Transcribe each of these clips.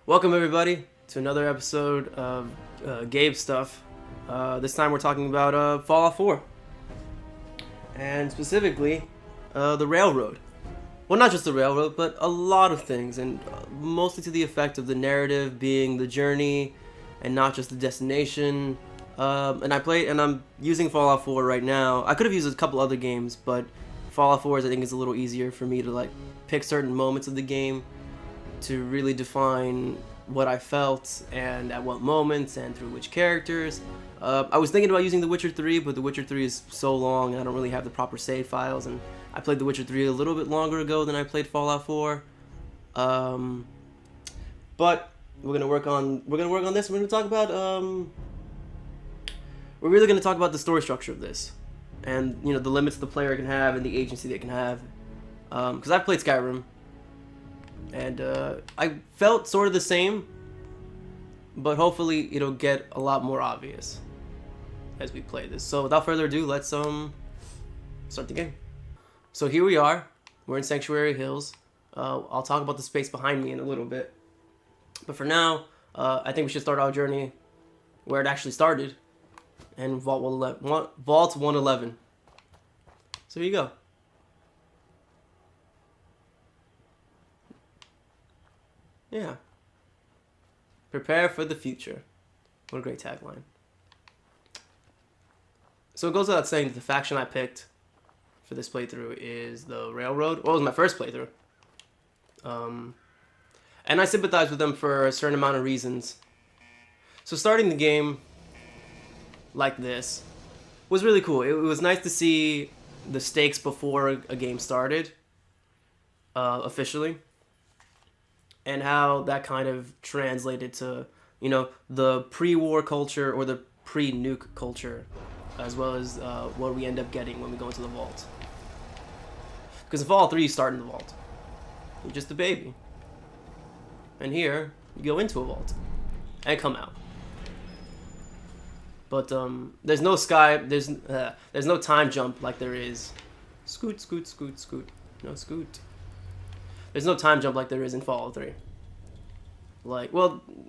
Welcome everybody to another episode of Gabe stuff. This time we're talking about Fallout 4. And specifically, the railroad. Well, not just the railroad, but a lot of things, and mostly to the effect of the narrative being the journey and not just the destination. And I'm using Fallout 4 right now. I could have used a couple other games, but Fallout 4 I think is a little easier for me to pick certain moments of the game to really define what I felt and at what moments and through which characters. I was thinking about using The Witcher 3, but The Witcher 3 is so long and I don't really have the proper save files, and I played The Witcher 3 a little bit longer ago than I played Fallout 4. But we're gonna work on this. We're gonna talk about we're really gonna talk about the story structure of this, and the limits the player can have and the agency they can have. Because I've played Skyrim. And I felt sort of the same, but hopefully it'll get a lot more obvious as we play this. So without further ado, let's start the game. So here we are. We're in Sanctuary Hills. I'll talk about the space behind me in a little bit, but for now, I think we should start our journey where it actually started, and Vault 111. So here you go. Yeah. Prepare for the future. What a great tagline. So it goes without saying that the faction I picked for this playthrough is the Railroad. Well, it was my first playthrough. And I sympathize with them for a certain amount of reasons. So starting the game like this was really cool. It was nice to see the stakes before a game started, officially. And how that kind of translated to, the pre-war culture or the pre-nuke culture, as well as what we end up getting when we go into the vault. Because in Fallout 3, you start in the vault. You're just a baby. And here, you go into a vault and come out. But there's no there's no time jump like there is. Scoot, scoot, scoot, scoot. No scoot. There's no time jump like there is in Fallout 3.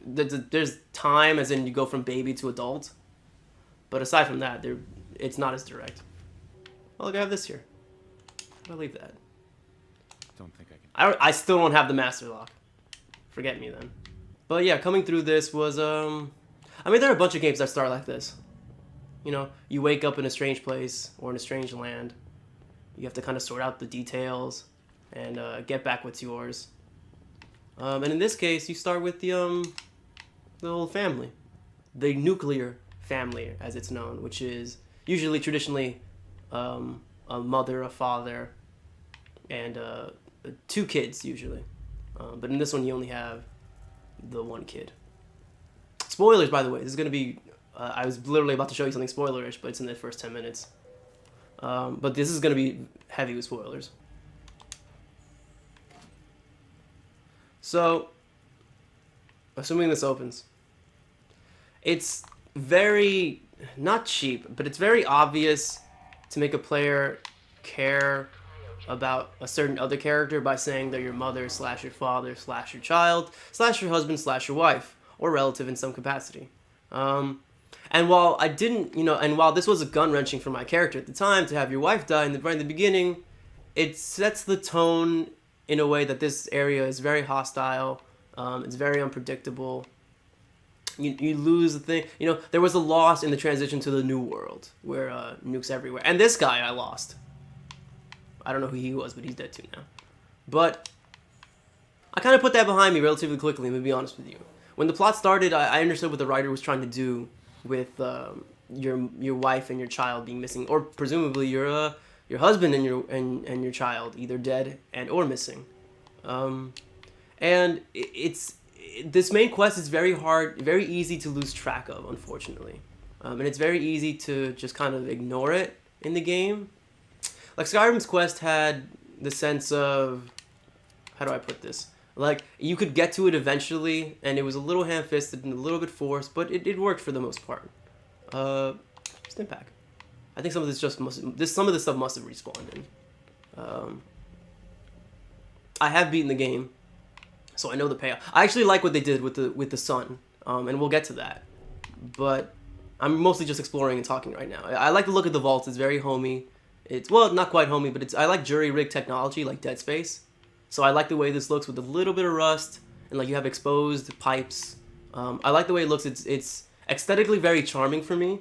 There's time as in you go from baby to adult. But aside from that, it's not as direct. Oh, look, I have this here. How do I leave that? Don't think I can. I still don't have the master lock. Forget me then. But yeah, coming through this was, there are a bunch of games that start like this. You wake up in a strange place or in a strange land. You have to kind of sort out the details and get back what's yours. And in this case, you start with the whole family, the nuclear family, as it's known, which is usually traditionally a mother, a father, and 2 kids usually. But in this one, you only have the 1 kid. Spoilers, by the way. This is gonna be. I was literally about to show you something spoilerish, but it's in the first 10 minutes. But this is gonna be heavy with spoilers. So, assuming this opens, it's very, not cheap, but it's very obvious to make a player care about a certain other character by saying they're your mother / your father / your child / your husband / your wife, or relative in some capacity. And while I didn't, and while this was a gun-wrenching for my character at the time to have your wife die right in the beginning, it sets the tone in a way that this area is very hostile. It's very unpredictable. You lose the thing. There was a loss in the transition to the new world where nukes everywhere. And this guy I lost. I don't know who he was, but he's dead too now. But I kind of put that behind me relatively quickly, to be honest with you. When the plot started, I understood what the writer was trying to do with your wife and your child being missing, or presumably your husband and your child either dead or missing. And this main quest is very easy to lose track of, unfortunately. And it's very easy to just kind of ignore it in the game. Like Skyrim's quest had the sense of, how do I put this? You could get to it eventually, and it was a little ham-fisted and a little bit forced, but it worked for the most part. Stim pack. I think some of this stuff must have respawned in. I have beaten the game, so I know the payoff. I actually like what they did with the sun, and we'll get to that. But I'm mostly just exploring and talking right now. I like the look of the vaults. It's very homey. It's, well, not quite homey, but I like jury rig technology like Dead Space. So I like the way this looks with a little bit of rust, and like you have exposed pipes. I like the way it looks. It's aesthetically very charming for me,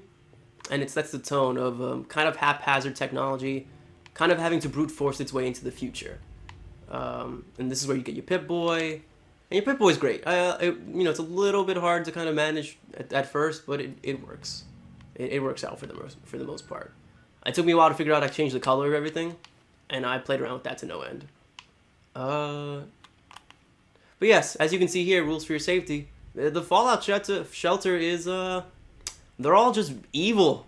and it sets the tone of kind of haphazard technology, kind of having to brute force its way into the future. And this is where you get your Pip-Boy. And your Pip-Boy's great. You know, it's a little bit hard to kind of manage at first, but it works. It works out for the most part. It took me a while to figure out how to change the color of everything, and I played around with that to no end. But yes, as you can see here, rules for your safety. The Fallout shelter is, they're all just evil.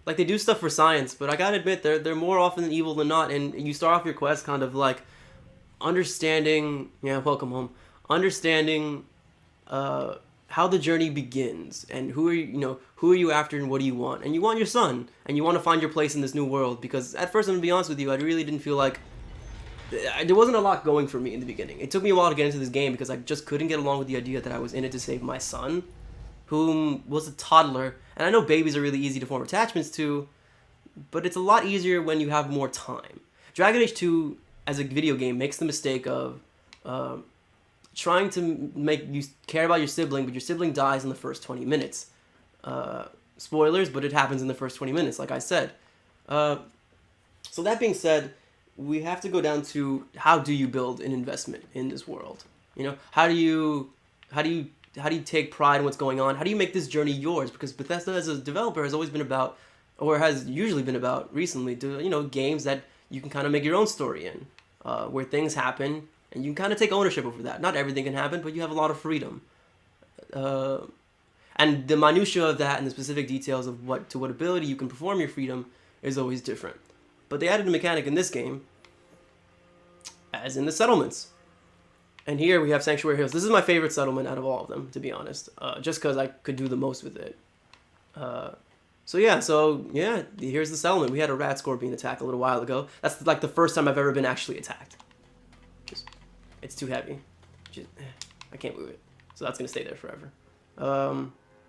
Like, they do stuff for science, but I gotta admit, they're more often evil than not, and you start off your quest kind of like understanding, yeah, welcome home, understanding how the journey begins, and who are you after, and what do you want? And you want your son, and you want to find your place in this new world, because at first, I'm gonna be honest with you, I really didn't feel like there wasn't a lot going for me in the beginning. It took me a while to get into this game because I just couldn't get along with the idea that I was in it to save my son, whom was a toddler. And I know babies are really easy to form attachments to, but it's a lot easier when you have more time. Dragon Age 2, as a video game, makes the mistake of trying to make you care about your sibling, but your sibling dies in the first 20 minutes. Spoilers, but it happens in the first 20 minutes, like I said. So that being said, we have to go down to how do you build an investment in this world? You know, how do you take pride in what's going on? How do you make this journey yours? Because Bethesda as a developer has always been about, or has usually been about recently, games that you can kind of make your own story in, where things happen and you can kind of take ownership over that. Not everything can happen, but you have a lot of freedom. And the minutia of that and the specific details of what ability you can perform your freedom is always different. But they added a mechanic in this game, as in the settlements. And here we have Sanctuary Hills. This is my favorite settlement out of all of them, to be honest. Just because I could do the most with it. So yeah, here's the settlement. We had a rat scorpion attack a little while ago. That's like the first time I've ever been actually attacked. It's too heavy. I can't move it. So that's going to stay there forever.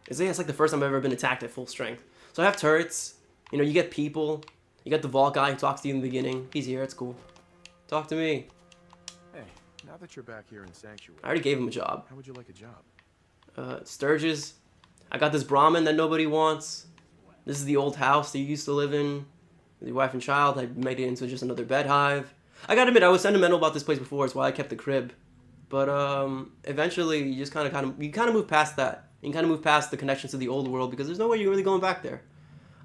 It's like the first time I've ever been attacked at full strength. So I have turrets. You know, you get people. You got the vault guy who talks to you in the beginning. He's here. It's cool. Talk to me. Hey, now that you're back here in Sanctuary, I already gave him a job. How would you like a job? Sturges. I got this Brahmin that nobody wants. This is the old house that you used to live in with your wife and child. I made it into just another bed hive. I gotta admit, I was sentimental about this place before. It's why I kept the crib. But eventually, you just kind of move past that. You can kind of move past the connections to the old world because there's no way you're really going back there.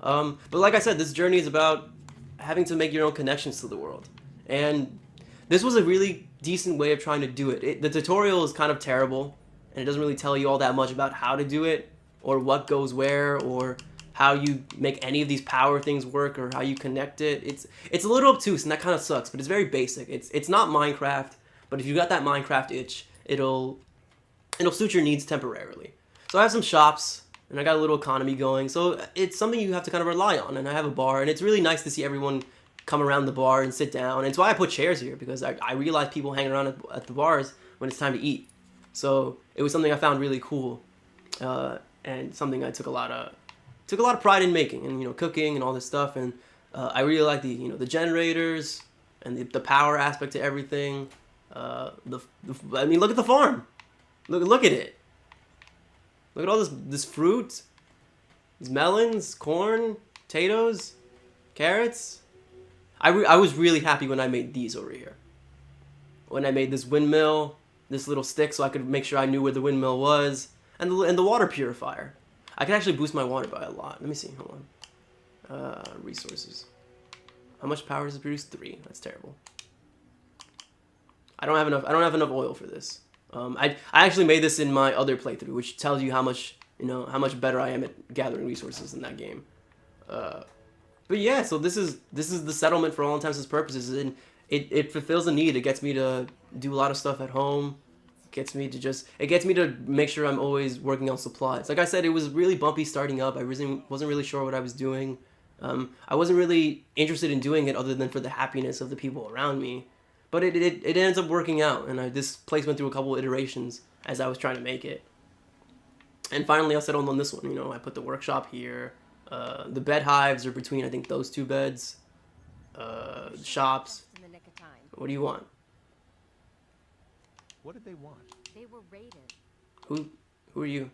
But like I said, this journey is about having to make your own connections to the world. And this was a really decent way of trying to do it. The tutorial is kind of terrible, and it doesn't really tell you all that much about how to do it, or what goes where, or how you make any of these power things work, or how you connect it. It's a little obtuse, and that kind of sucks, but it's very basic. It's not Minecraft, but if you got that Minecraft itch, it'll suit your needs temporarily. So I have some shops, and I got a little economy going, so it's something you have to kind of rely on. And I have a bar, and it's really nice to see everyone come around the bar and sit down. And it's why I put chairs here, because I realize people hang around at the bars when it's time to eat. So it was something I found really cool, and something I took a lot of pride in making, and cooking and all this stuff. And I really like the generators and the power aspect to everything. I mean, look at the farm. Look at it. Look at all this fruit, these melons, corn, potatoes, carrots. I was really happy when I made these over here. When I made this windmill, this little stick, so I could make sure I knew where the windmill was, and the water purifier. I could actually boost my water by a lot. Let me see. Hold on. Resources. How much power does it produce? 3. That's terrible. I don't have enough oil for this. I actually made this in my other playthrough, which tells you how much better I am at gathering resources in that game. But yeah, so this is the settlement for all intents and purposes, and it fulfills a need. It gets me to do a lot of stuff at home. It gets me to make sure I'm always working on supplies. Like I said, it was really bumpy starting up. I wasn't really sure what I was doing. I wasn't really interested in doing it other than for the happiness of the people around me. But it ends up working out, and this place went through a couple iterations as I was trying to make it. And finally, I settled on this one. You know, I put the workshop here. The bed hives are between, I think, those two beds. Shops. In the nick of time. What do you want? What did they want? They were raided. Who are you?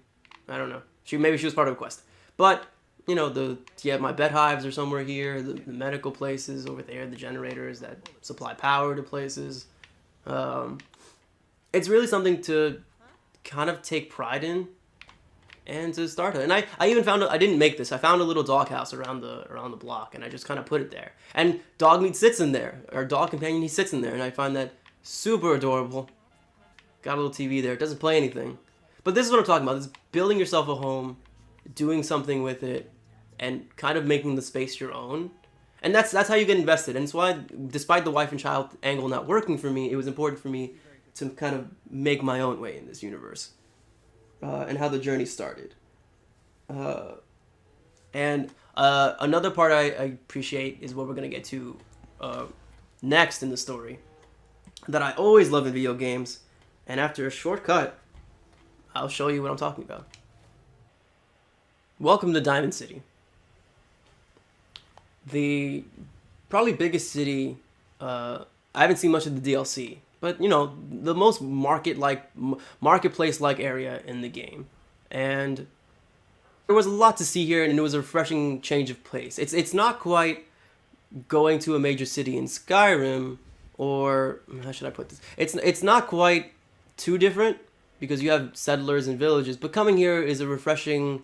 I don't know. Maybe she was part of a quest. But, you know, my bed hives are somewhere here. The medical places over there. The generators that supply power to places. It's really something to kind of take pride in. And to start it. And I even found, I didn't make this, I found a little doghouse around the block, and I just kind of put it there. And Dogmeat sits in there, our dog companion, he sits in there, and I find that super adorable. Got a little TV there, it doesn't play anything. But this is what I'm talking about, this is building yourself a home, doing something with it, and kind of making the space your own. And that's how you get invested, and it's why, despite the wife and child angle not working for me, it was important for me to kind of make my own way in this universe. And how the journey started. And another part I appreciate is what we're going to get to next in the story that I always love in video games. And after a short cut, I'll show you what I'm talking about. Welcome to Diamond City. The probably biggest city. I haven't seen much of the DLC. But, you know, the most marketplace-like area in the game. And there was a lot to see here, and it was a refreshing change of pace. It's not quite going to a major city in Skyrim, or how should I put this? It's not quite too different, because you have settlers and villages, but coming here is a refreshing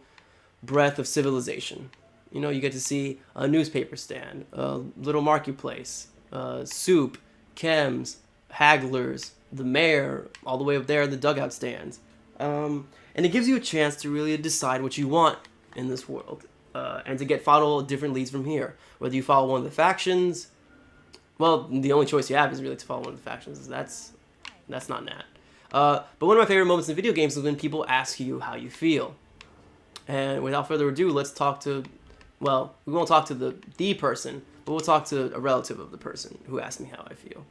breath of civilization. You know, you get to see a newspaper stand, a little marketplace, soup, chems, hagglers, the mayor, all the way up there, the dugout stands. And it gives you a chance to really decide what you want in this world. And to follow different leads from here. Whether you follow one of the factions, well, the only choice you have is really to follow one of the factions. That's not Nat. But one of my favorite moments in video games is when people ask you how you feel. And without further ado, let's talk to, well, we won't talk to the person, but we'll talk to a relative of the person who asked me how I feel.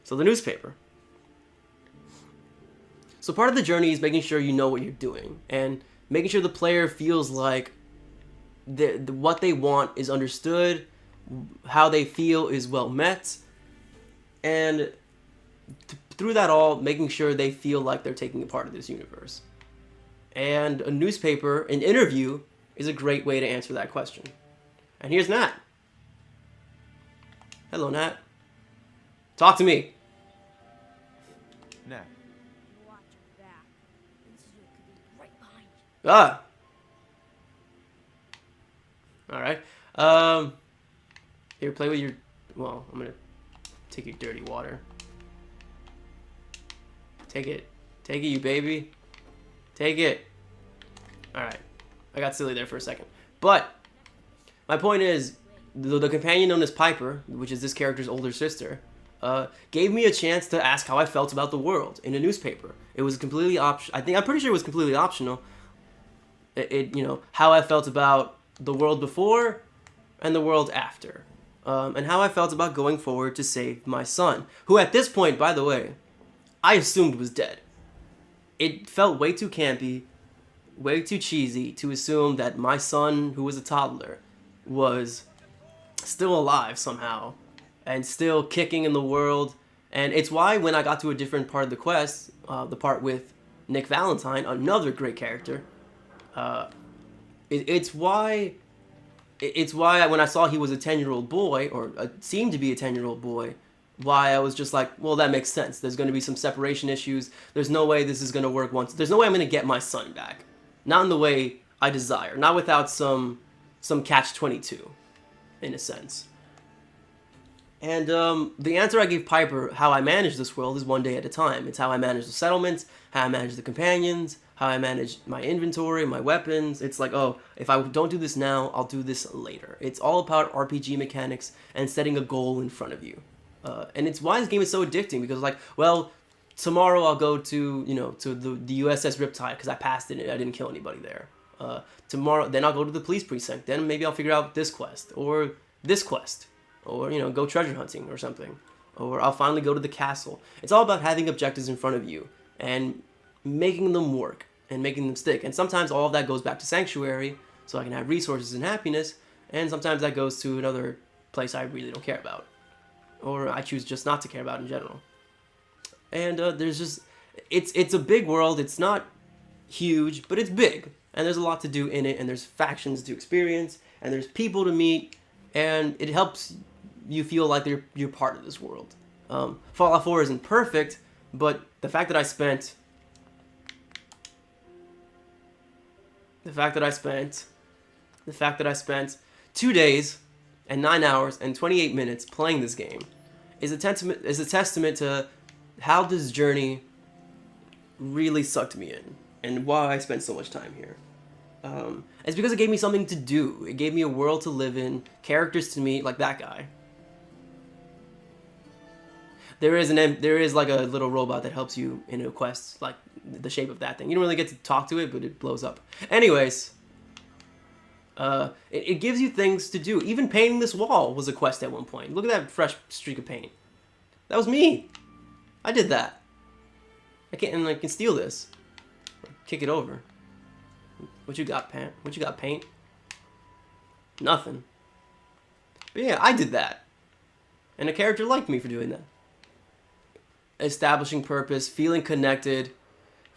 So the newspaper. So part of the journey is making sure you know what you're doing and making sure the player feels like what they want is understood, how they feel is well met, and through that all, making sure they feel like they're taking a part of this universe. And a newspaper, an interview, is a great way to answer that question. And here's Nat. Hello, Nat. Talk to me. Nat. Watch your back. This could be right behind you. Ah. All right. Here, play with your. Well, I'm gonna take your dirty water. Take it, you baby. Take it. All right. I got silly there for a second, but my point is, the companion known as Piper, which is this character's older sister, gave me a chance to ask how I felt about the world in a newspaper. It was completely I'm pretty sure it was completely optional. You know, how I felt about the world before and the world after, and how I felt about going forward to save my son, who at this point, by the way, I assumed was dead. It felt way too campy, way too cheesy to assume that my son, who was a toddler, was still alive somehow and still kicking in the world. And it's why when I got to a different part of the quest, the part with Nick Valentine, another great character, it's why when I saw he was a 10-year-old boy, or seemed to be a 10-year-old boy, why I was just like, well, that makes sense. There's going to be some separation issues. There's no way this is going to work once. There's no way I'm going to get my son back. Not in the way I desire. Not without some catch-22, in a sense. And the answer I gave Piper, how I manage this world, is one day at a time. It's how I manage the settlements, how I manage the companions, how I manage my inventory, my weapons. It's like, oh, if I don't do this now, I'll do this later. It's all about RPG mechanics and setting a goal in front of you. And it's why this game is so addicting, because like, well, tomorrow I'll go to, you know, to the USS Riptide because I passed it and I didn't kill anybody there. Tomorrow, then I'll go to the police precinct. Then maybe I'll figure out this quest, or you know, go treasure hunting or something. or I'll finally go to the castle. It's all about having objectives in front of you and making them work and making them stick. And sometimes all of that goes back to Sanctuary, so I can have resources and happiness, and sometimes that goes to another place I really don't care about, or I choose just not to care about in general. And there's just, it's a big world. It's not huge, but it's big, and there's a lot to do in it, and there's factions to experience, and there's people to meet, and it helps you feel like you're part of this world. Fallout 4 isn't perfect, but the fact that I spent 2 days and 9 hours and 28 minutes playing this game is a testament to how this journey really sucked me in and why I spent so much time here. It's because it gave me something to do. It gave me a world to live in, characters to meet, like that guy. There is like a little robot that helps you in a quest, like the shape of that thing. You don't really get to talk to it, but it blows up. Anyways, it gives you things to do. Even painting this wall was a quest at one point. Look at that fresh streak of paint. That was me. I did that. I can steal this. Kick it over. What you got, Pant? What you got, paint? Nothing. But yeah, I did that. And a character liked me for doing that. Establishing purpose, feeling connected,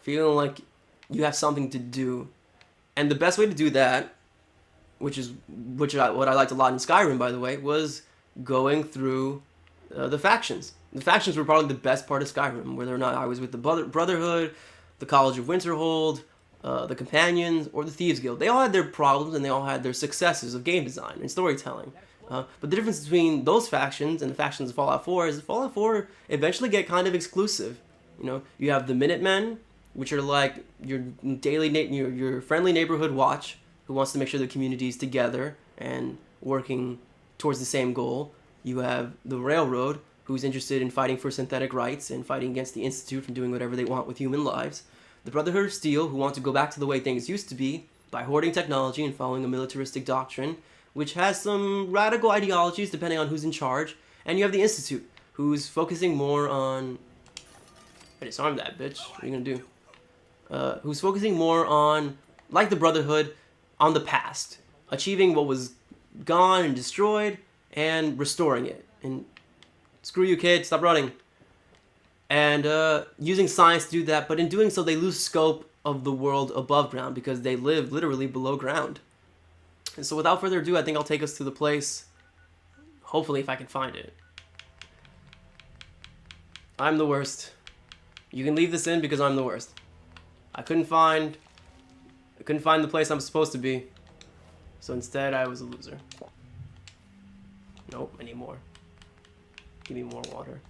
feeling like you have something to do. And the best way to do that, what I liked a lot in Skyrim, by the way, was going through the factions. The factions were probably the best part of Skyrim, whether or not I was with the Brotherhood, the College of Winterhold, the Companions, or the Thieves Guild. They all had their problems and they all had their successes of game design and storytelling. But the difference between those factions and the factions of Fallout 4 is Fallout 4 eventually get kind of exclusive. You know, you have the Minutemen, which are like your your friendly neighborhood watch, who wants to make sure the community is together and working towards the same goal. You have the Railroad, who's interested in fighting for synthetic rights and fighting against the Institute from doing whatever they want with human lives. The Brotherhood of Steel, who want to go back to the way things used to be by hoarding technology and following a militaristic doctrine, which has some radical ideologies depending on who's in charge. And you have the Institute, who's focusing more on... I disarmed that bitch. What are you gonna do? Who's focusing more on, like the Brotherhood, on the past. Achieving what was gone and destroyed, and restoring it. And screw you, kid, stop running. And using science to do that, but in doing so they lose scope of the world above ground because they live literally below ground. And so without further ado, I think I'll take us to the place, hopefully if I can find it. I'm the worst. You can leave this in because I'm the worst. I couldn't find the place I'm supposed to be. So instead I was a loser. Nope, I need more. Give me more water.